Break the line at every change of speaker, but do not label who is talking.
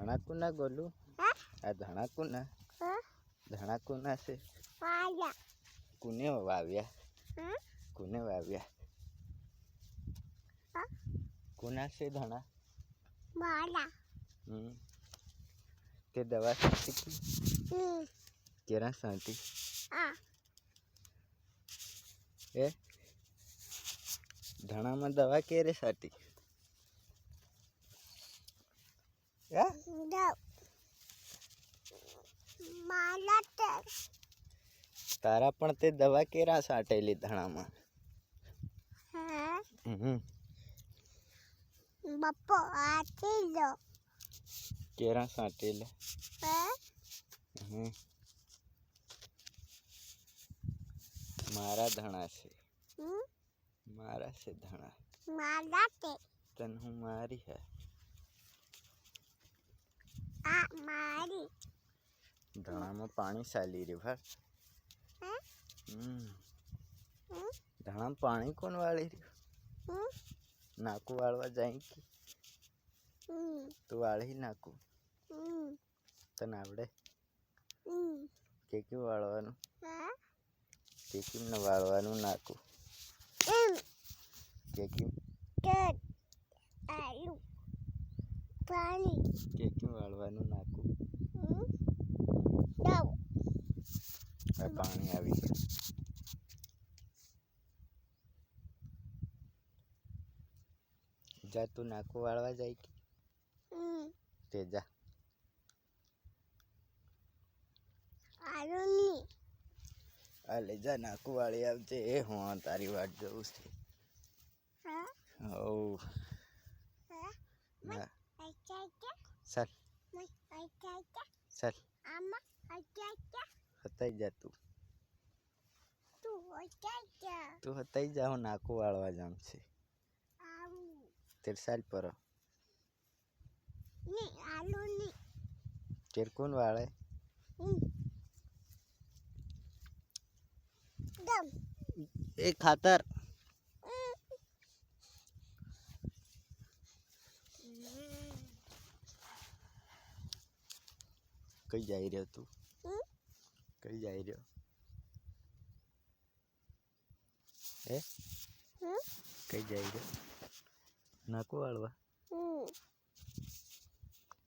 धना कुना गोलू आ धना कुना से कुने वाव्या कुने वाव्या कुना से धना ते दवा सांटी की केरा सांटी ए धना में दवा केरे सांटी तारा पण ते दवा केरा साटेली धना में
बप्पो आती लो
केरा साटेले मारा धना से मारा से धना
मारा ते
तन हूँ मारी है
आ मारी
धना में पानी साली रे भर धना में पानी कौन वाली रे नाकू वालवा जाएगी तो वाले ही नाकू तन आवड़े के क्यों वालवानु के क्यों न वालवानु नाकू के क्यों
आलू पानी
के क्यों वालवानु नाकू पानी आवी गया जा तू नाकू वालवा जाएगी ते जा
आलू नी
ले जा नाकू वाली आवजे हाँ तारी वाट जोऊं छे ओ चल चल हताई जा तू हताई जाओ नाकू वालवा जाम छे तेरे साल पर
नी आलू नी
तेरे कौन वाले
दम
एक खातर कई जाई रहो तू कई जाई रहो कई जाई रहो नाकू वालवा